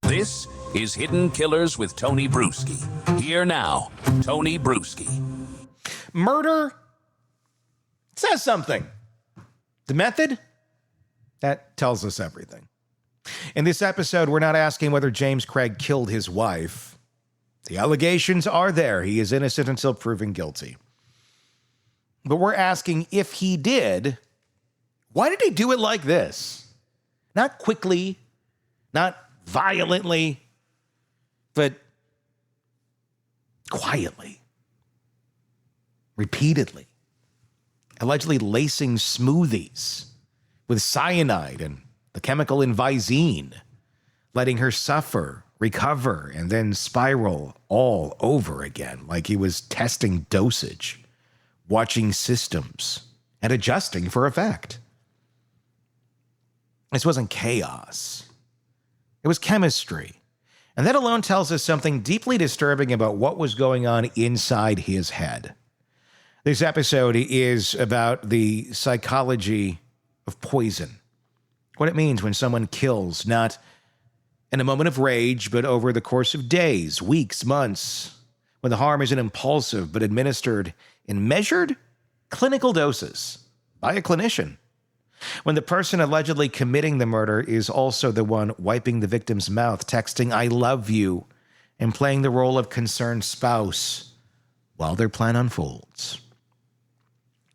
This is Hidden Killers with Tony Brueski. Here now, Tony Brueski. Murder says something. The method, that tells us everything. In this episode, we're not asking whether James Craig killed his wife. The allegations are there. He is innocent until proven guilty. But we're asking if he did, why did he do it like this? Not quickly, not violently, but quietly, repeatedly, allegedly lacing smoothies with cyanide and the chemical in Visine, letting her suffer, recover, and then spiral all over again, like he was testing dosage, watching systems, and adjusting for effect. This wasn't chaos. It was chemistry. And that alone tells us something deeply disturbing about what was going on inside his head. This episode is about the psychology of poison. What it means when someone kills, not in a moment of rage, but over the course of days, weeks, months, when the harm isn't impulsive, but administered in measured clinical doses by a clinician. When the person allegedly committing the murder is also the one wiping the victim's mouth, texting, "I love you," and playing the role of concerned spouse while their plan unfolds.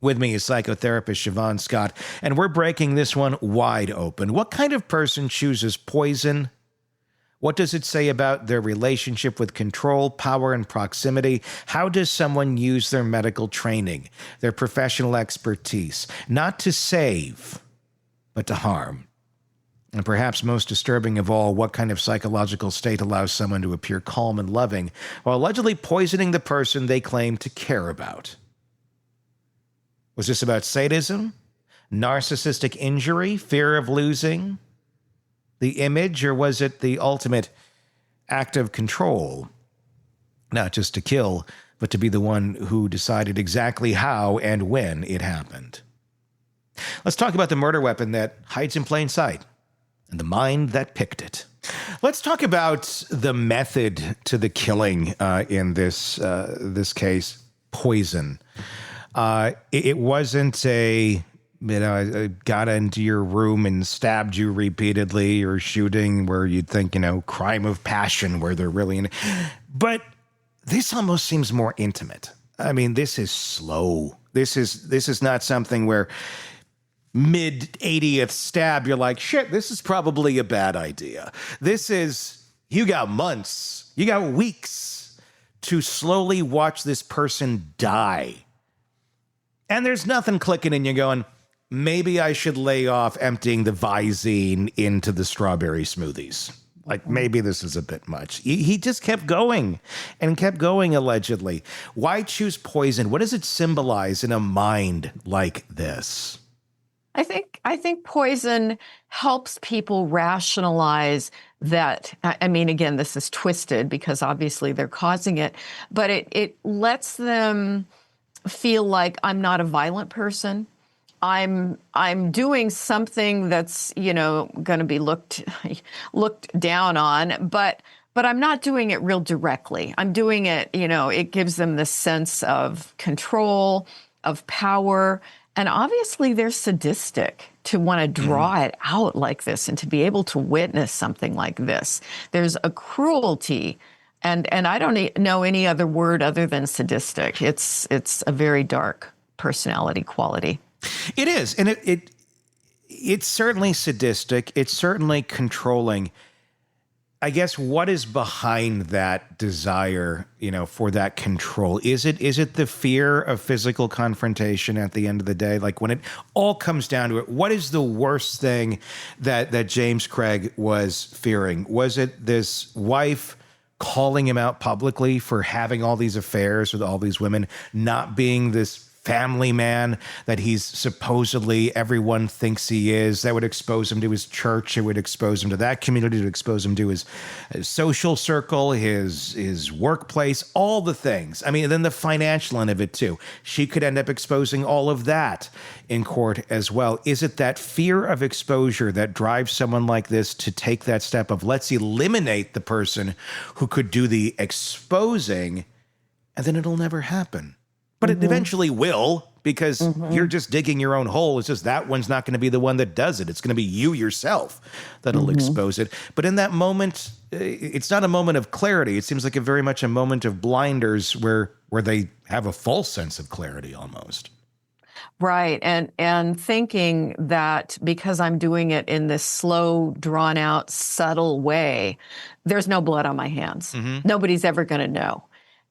With me is psychotherapist Shavaun Scott, and we're breaking this one wide open. What kind of person chooses poison? What does it say about their relationship with control, power, and proximity? How does someone use their medical training, their professional expertise, not to save, but to harm? And perhaps most disturbing of all, what kind of psychological state allows someone to appear calm and loving while allegedly poisoning the person they claim to care about? Was this about sadism, narcissistic injury, fear of losing the image, or was it the ultimate act of control? Not just to kill, but to be the one who decided exactly how and when it happened. Let's talk about the murder weapon that hides in plain sight and the mind that picked it. Let's talk about the method to the killing in this case, poison. It wasn't I got into your room and stabbed you repeatedly, or shooting where you'd think, crime of passion where they're really in it. But this almost seems more intimate. I mean, this is slow. This is not something where mid-80th stab, you're like, shit, this is probably a bad idea. This is, you got months, you got weeks to slowly watch this person die. And there's nothing clicking and you're going, maybe I should lay off emptying the Visine into the strawberry smoothies. Like, maybe this is a bit much. He just kept going and kept going, allegedly. Why choose poison? What does it symbolize in a mind like this? I think poison helps people rationalize that. I mean, again, this is twisted because obviously they're causing it, but it lets them feel like I'm not a violent person. I'm doing something that's, going to be looked down on, but I'm not doing it real directly. I'm doing it, it gives them the sense of control, of power, and obviously they're sadistic to want to draw it out like this and to be able to witness something like this. There's a cruelty. And I don't know any other word other than sadistic. It's a very dark personality quality. It is, and it's certainly sadistic. It's certainly controlling. I guess what is behind that desire, for that control? Is it the fear of physical confrontation at the end of the day? Like, when it all comes down to it, what is the worst thing that James Craig was fearing? Was it this wife calling him out publicly for having all these affairs with all these women, not being this family man that he's supposedly everyone thinks he is. That would expose him to his church. It would expose him to that community. It would expose him to his social circle, his workplace, all the things. I mean, then the financial end of it too. She could end up exposing all of that in court as well. Is it that fear of exposure that drives someone like this to take that step of let's eliminate the person who could do the exposing, and then it'll never happen? But it eventually will, because you're just digging your own hole. It's just that one's not going to be the one that does it. It's going to be you yourself that'll expose it. But in that moment, it's not a moment of clarity. It seems like very much a moment of blinders where they have a false sense of clarity almost. Right. And thinking that because I'm doing it in this slow, drawn out, subtle way, there's no blood on my hands. Nobody's ever going to know.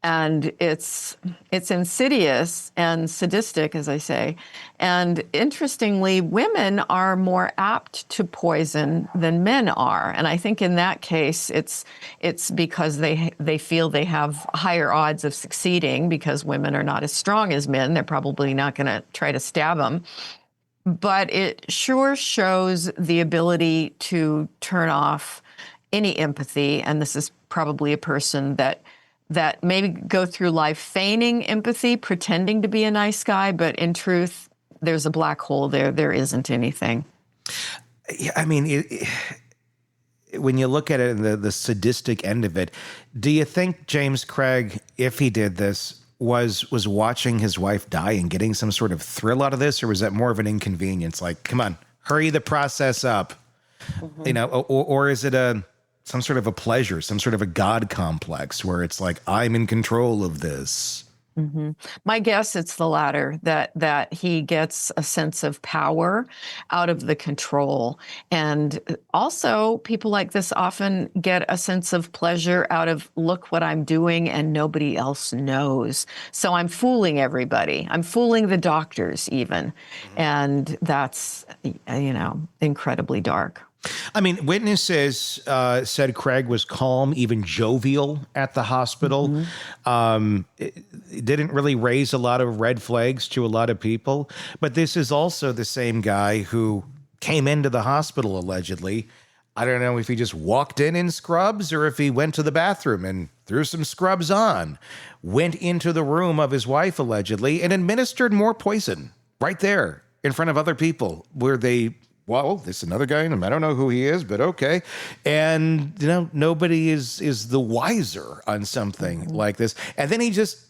And it's insidious and sadistic, as I say. And interestingly, women are more apt to poison than men are. And I think in that case, it's because they feel they have higher odds of succeeding because women are not as strong as men. They're probably not going to try to stab them. But it sure shows the ability to turn off any empathy. And this is probably a person that maybe go through life feigning empathy, pretending to be a nice guy, but in truth, there's a black hole there. There isn't anything. Yeah, I mean, when you look at it, the sadistic end of it, do you think James Craig, if he did this, was watching his wife die and getting some sort of thrill out of this, or was that more of an inconvenience? Like, come on, hurry the process up, or is it some sort of a pleasure, some sort of a God complex where it's like, I'm in control of this? My guess it's the latter, that he gets a sense of power out of the control. And also people like this often get a sense of pleasure out of, look what I'm doing and nobody else knows. So I'm fooling everybody. I'm fooling the doctors even. And that's, incredibly dark. I mean, witnesses said Craig was calm, even jovial at the hospital. It didn't really raise a lot of red flags to a lot of people. But this is also the same guy who came into the hospital allegedly. I don't know if he just walked in scrubs or if he went to the bathroom and threw some scrubs on, went into the room of his wife allegedly and administered more poison right there in front of other people where they... Well, this is another guy, and I don't know who he is, but okay. And, nobody is the wiser on something like this. And then he just,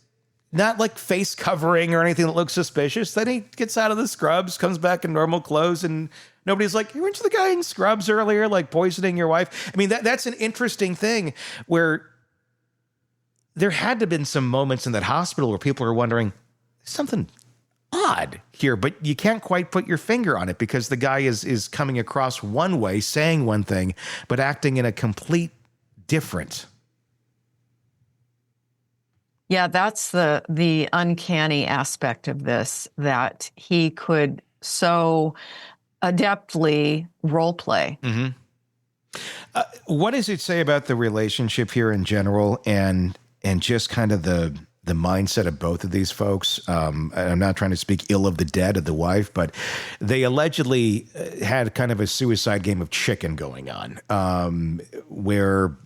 not like face covering or anything that looks suspicious, then he gets out of the scrubs, comes back in normal clothes, and nobody's like, you weren't you the guy in scrubs earlier, like poisoning your wife? I mean, that's an interesting thing where there had to have been some moments in that hospital where people are wondering, something odd here, but you can't quite put your finger on it because the guy is coming across one way, saying one thing, but acting in a complete different. Yeah, that's the uncanny aspect of this, that he could so adeptly role play. What does it say about the relationship here in general and just kind of the mindset of both of these folks? I'm not trying to speak ill of the dead of the wife, but they allegedly had kind of a suicide game of chicken going on, where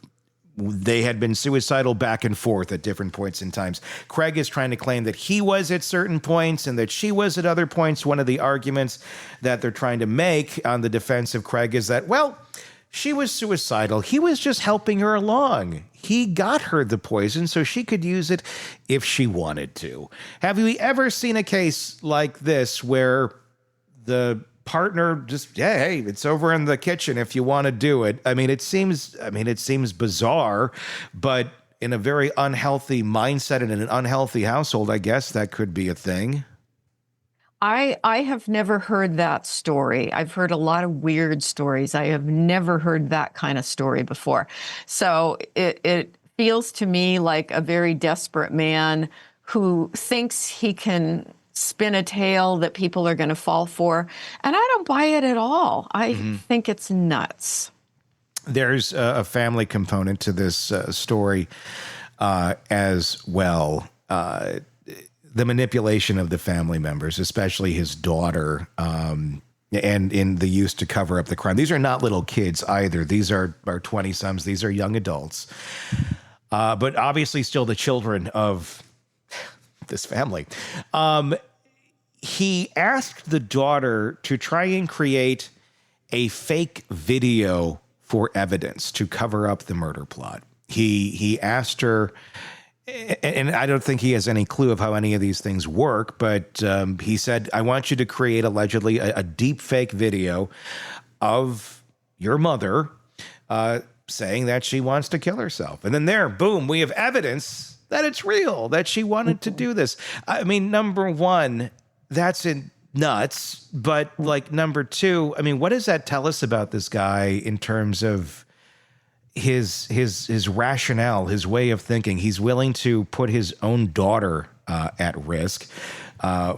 they had been suicidal back and forth at different points in times. Craig is trying to claim that he was at certain points and that she was at other points. One of the arguments that they're trying to make on the defense of Craig is that, well, she was suicidal. He was just helping her along. He got her the poison so she could use it if she wanted to. Have you ever seen a case like this where the partner just, hey, it's over in the kitchen if you want to do it? I mean, it seems bizarre, but in a very unhealthy mindset and in an unhealthy household, I guess that could be a thing. I have never heard that story. I've heard a lot of weird stories. I have never heard that kind of story before. So it feels to me like a very desperate man who thinks he can spin a tale that people are going to fall for. And I don't buy it at all. I think it's nuts. There's a family component to this story as well. the manipulation of the family members, especially his daughter, and in the use to cover up the crime. These are not little kids either. These are 20-somethings. These are young adults. But obviously still the children of this family. He asked the daughter to try and create a fake video for evidence to cover up the murder plot. He asked her, and I don't think he has any clue of how any of these things work, but he said, I want you to create allegedly a deep fake video of your mother saying that she wants to kill herself. And then there, boom, we have evidence that it's real, that she wanted to do this. I mean, number one, that's nuts. But like number two, I mean, what does that tell us about this guy in terms of his rationale, his way of thinking? He's willing to put his own daughter at risk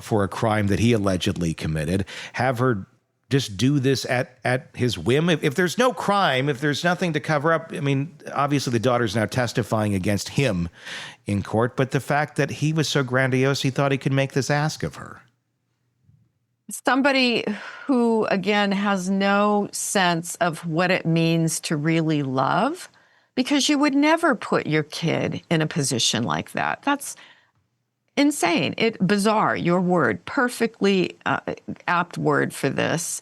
for a crime that he allegedly committed, have her just do this at his whim. If there's no crime, if there's nothing to cover up, I mean, obviously the daughter's now testifying against him in court, but the fact that he was so grandiose, he thought he could make this ask of her. Somebody who, again, has no sense of what it means to really love, because you would never put your kid in a position like that. That's insane. Bizarre, your word, perfectly apt word for this.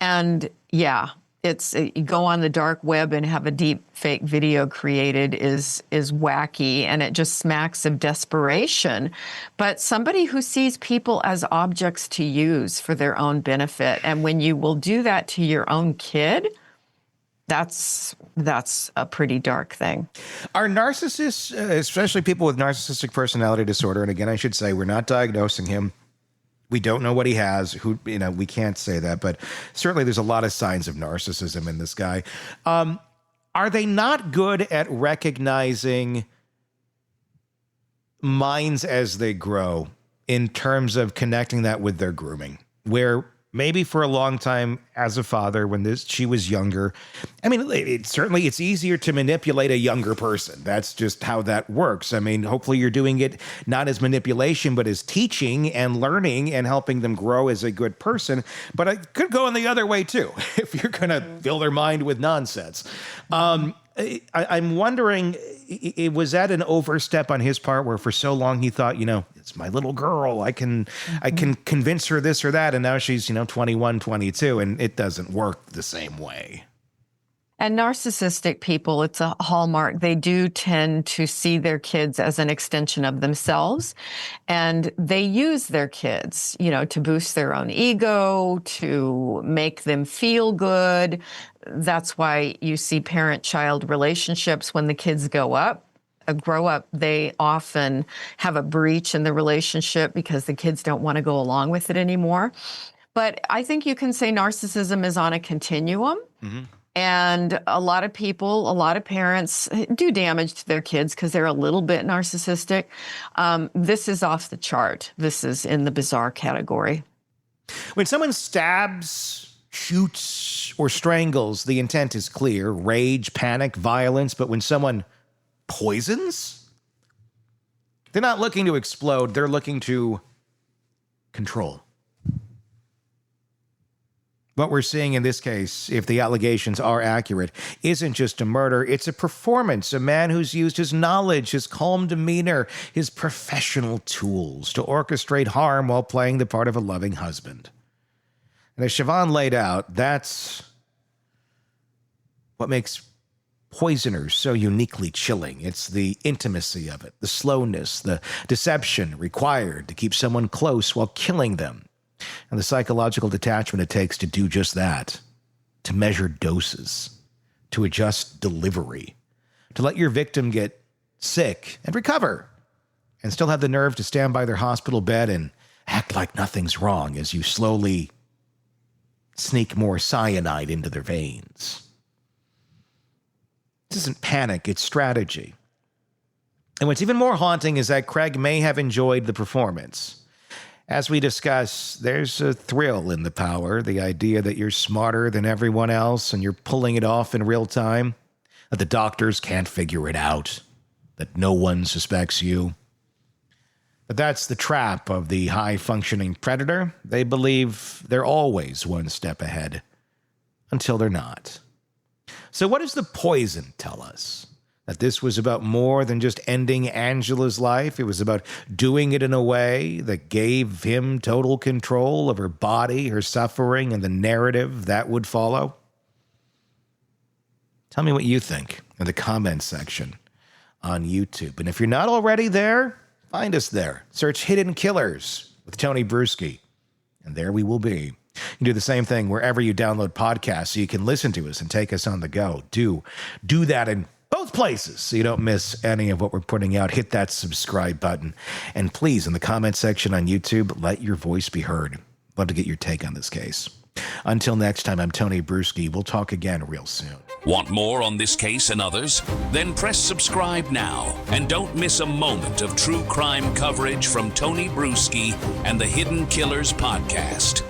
And yeah, you go on the dark web and have a deep fake video created is wacky, and it just smacks of desperation. But somebody who sees people as objects to use for their own benefit, and when you will do that to your own kid, that's a pretty dark thing. Are narcissists, especially people with narcissistic personality disorder, and again, I should say we're not diagnosing him. We don't know what he has. We can't say that, but certainly there's a lot of signs of narcissism in this guy. Are they not good at recognizing minds as they grow in terms of connecting that with their grooming? Where maybe for a long time as a father, when she was younger, I mean, it's easier to manipulate a younger person. That's just how that works. I mean, hopefully you're doing it not as manipulation, but as teaching and learning and helping them grow as a good person. But it could go in the other way too, if you're going to fill their mind with nonsense. I'm wondering, was that an overstep on his part where for so long he thought, it's my little girl, I can convince her this or that, and now she's 21, 22, and it doesn't work the same way. And narcissistic people, it's a hallmark. They do tend to see their kids as an extension of themselves, and they use their kids, to boost their own ego, to make them feel good. That's why you see parent-child relationships when the kids grow up, they often have a breach in the relationship because the kids don't want to go along with it anymore. But I think you can say narcissism is on a continuum. Mm-hmm. And a lot of people, a lot of parents do damage to their kids because they're a little bit narcissistic. This is off the chart. This is in the bizarre category. When someone stabs, shoots, or strangles, the intent is clear: rage, panic, violence. But when someone poisons, they're not looking to explode. They're looking to control. What we're seeing in this case, if the allegations are accurate, isn't just a murder. It's a performance. A man who's used his knowledge, his calm demeanor, his professional tools to orchestrate harm while playing the part of a loving husband. And as Shavaun laid out, that's what makes poisoners so uniquely chilling. It's the intimacy of it, the slowness, the deception required to keep someone close while killing them, and the psychological detachment it takes to do just that, to measure doses, to adjust delivery, to let your victim get sick and recover, and still have the nerve to stand by their hospital bed and act like nothing's wrong as you slowly sneak more cyanide into their veins. This isn't panic, it's strategy. And what's even more haunting is that Craig may have enjoyed the performance. As we discuss, there's a thrill in the power, the idea that you're smarter than everyone else and you're pulling it off in real time, that the doctors can't figure it out, that no one suspects you. But that's the trap of the high-functioning predator. They believe they're always one step ahead until they're not. So what does the poison tell us? That this was about more than just ending Angela's life. It was about doing it in a way that gave him total control of her body, her suffering, and the narrative that would follow. Tell me what you think in the comments section on YouTube. And if you're not already there, find us there. Search Hidden Killers with Tony Brueski, and there we will be. You can do the same thing wherever you download podcasts so you can listen to us and take us on the go. Do that in both places so you don't miss any of what we're putting out. Hit that subscribe button. And please, in the comment section on YouTube, let your voice be heard. Love to get your take on this case. Until next time, I'm Tony Brueski. We'll talk again real soon. Want more on this case and others? Then press subscribe now and don't miss a moment of true crime coverage from Tony Brueski and the Hidden Killers podcast.